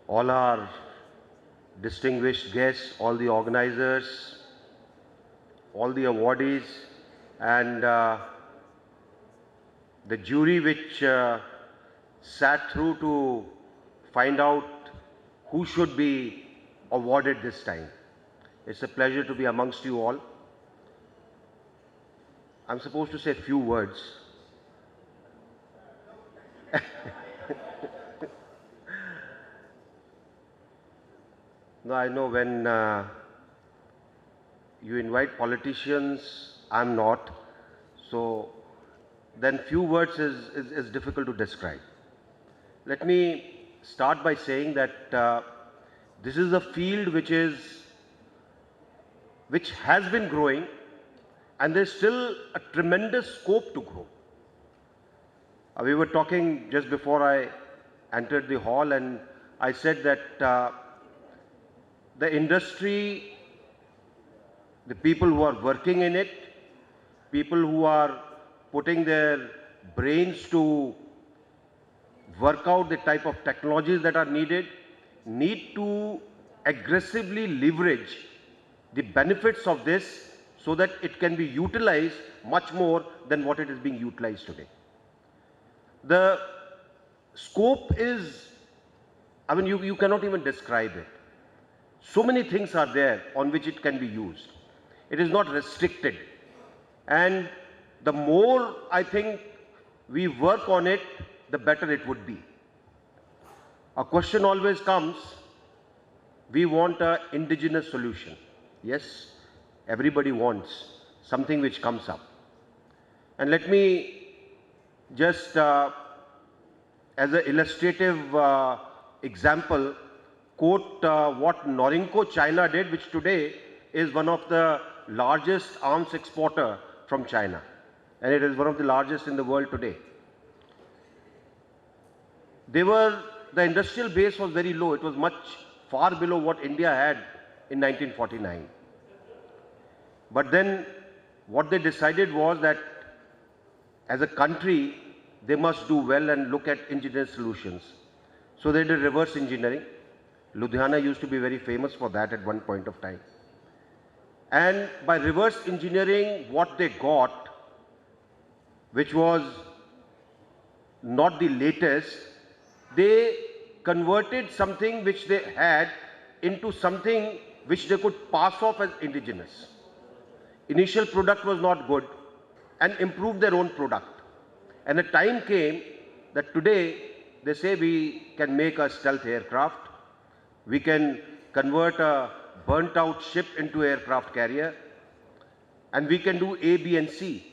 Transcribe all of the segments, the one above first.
all our distinguished guests, all the organizers, all the awardees, and the jury which sat through to find out who should be awarded this time. It's a pleasure to be amongst you all. I'm supposed to say a few words. No, I know when you invite politicians, I'm not. So then few words is difficult to describe. Let me start by saying that this is a field which has been growing, and there's still a tremendous scope to grow. We were talking just before I entered the hall, and I said that the industry, the people who are working in it, people who are putting their brains to work out the type of technologies that are needed, need to aggressively leverage the benefits of this so that it can be utilized much more than what it is being utilized today. The scope is, I mean, you cannot even describe it. So many things are there on which it can be used. It is not restricted. And the more I think we work on it, the better it would be. A question always comes, we want an indigenous solution. Yes, everybody wants something which comes up. And let me just, as an illustrative example, quote what Norinco, China did, which today is one of the largest arms exporter from China. And it is one of the largest in the world today. The industrial base was very low. It was much far below what India had in 1949. But then what they decided was that as a country, they must do well and look at indigenous solutions. So they did reverse engineering. Ludhiana used to be very famous for that at one point of time. And by reverse engineering, what they got, which was not the latest, they converted something which they had into something which they could pass off as indigenous. Initial product was not good and improved their own product. And the time came that today they say we can make a stealth aircraft, we can convert a burnt out ship into aircraft carrier, and we can do A, B and C.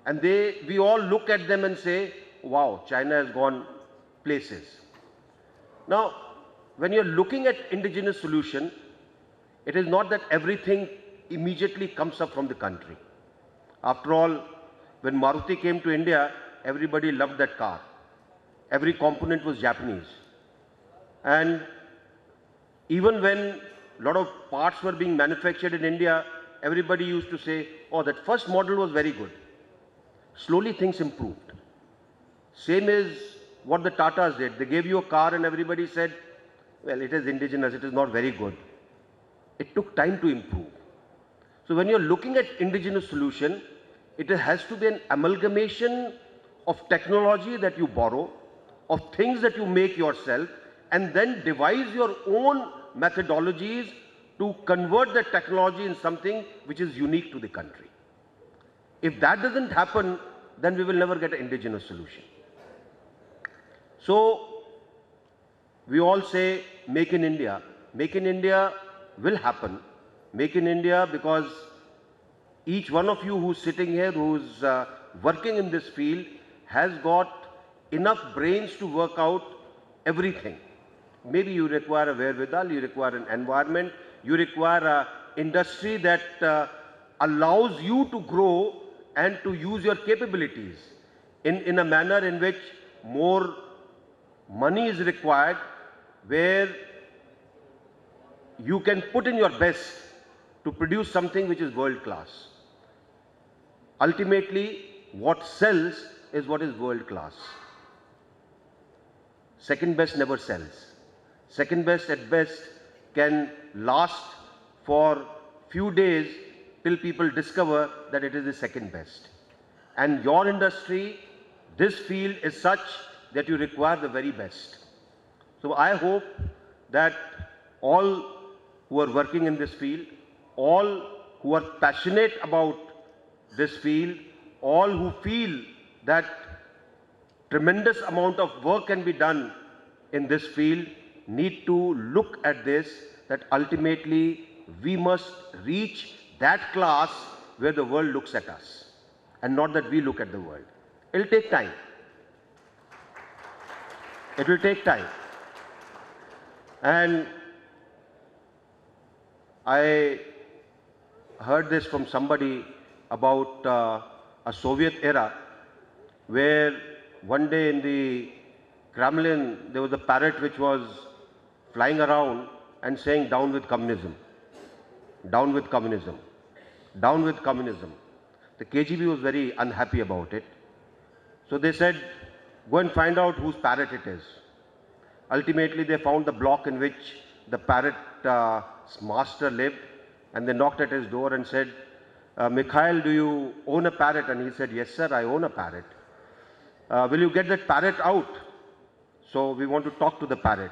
And we all look at them and say, wow, China has gone places. Now, when you're looking at indigenous solution, it is not that everything immediately comes up from the country. After all, when Maruti came to India, everybody loved that car. Every component was Japanese. And even when a lot of parts were being manufactured in India, everybody used to say, oh, that first model was very good. Slowly things improved. Same is what the Tatas did. They gave you a car and everybody said, well, it is indigenous, it is not very good. It took time to improve. So when you're looking at indigenous solution, it has to be an amalgamation of technology that you borrow, of things that you make yourself, and then devise your own methodologies to convert that technology in something which is unique to the country. If that doesn't happen, then we will never get an indigenous solution. So we all say make in India. Make in India will happen. Make in India because each one of you who's sitting here, who's working in this field, has got enough brains to work out everything. Maybe you require a wherewithal, you require an environment, you require an industry that allows you to grow and to use your capabilities in a manner in which more money is required, where you can put in your best to produce something which is world class. Ultimately, what sells is what is world class. Second best never sells. second best at best can last for few days till people discover that it is the second best. And your industry, this field is such that you require the very best. So I hope that all who are working in this field, all who are passionate about this field, all who feel that tremendous amount of work can be done in this field need to look at this, that ultimately we must reach that class where the world looks at us and not that we look at the world. It will take time. It will take time. And I heard this from somebody about a Soviet era where one day in the Kremlin there was a parrot which was flying around and saying, "Down with communism, down with communism, down with communism." The KGB was very unhappy about it. So they said, "Go and find out whose parrot it is." Ultimately, they found the block in which the parrot's master lived, and they knocked at his door and said, "Mikhail, do you own a parrot?" And he said, "Yes, sir, I own a parrot." "Will you get that parrot out? So we want to talk to the parrot."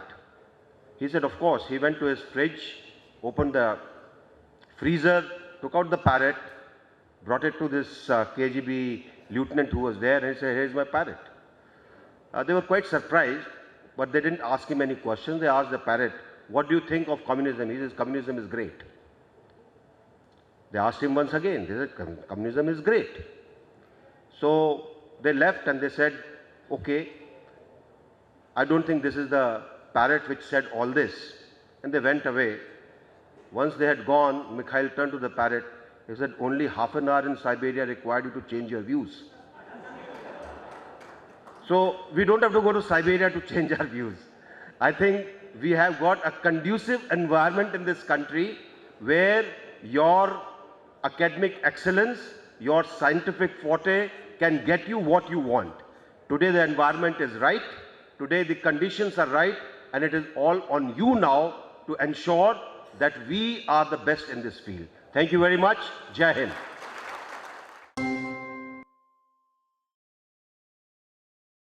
He said, "Of course." He went to his fridge, opened the freezer, took out the parrot, brought it to this KGB lieutenant who was there, and he said, "Here's my parrot." They were quite surprised, but they didn't ask him any questions. They asked the parrot, "What do you think of communism?" He says, "Communism is great." They asked him once again. They said, "Communism is great." So they left and they said, "Okay, I don't think this is the parrot which said all this." And they went away. Once they had gone, Mikhail turned to the parrot. He said, "Only half an hour in Siberia required you to change your views." So we don't have to go to Siberia to change our views. I think we have got a conducive environment in this country where your academic excellence, your scientific forte can get you what you want. Today the environment is right. Today the conditions are right, and it is all on you now to ensure that we are the best in this field. Thank you very much. Jai Hind.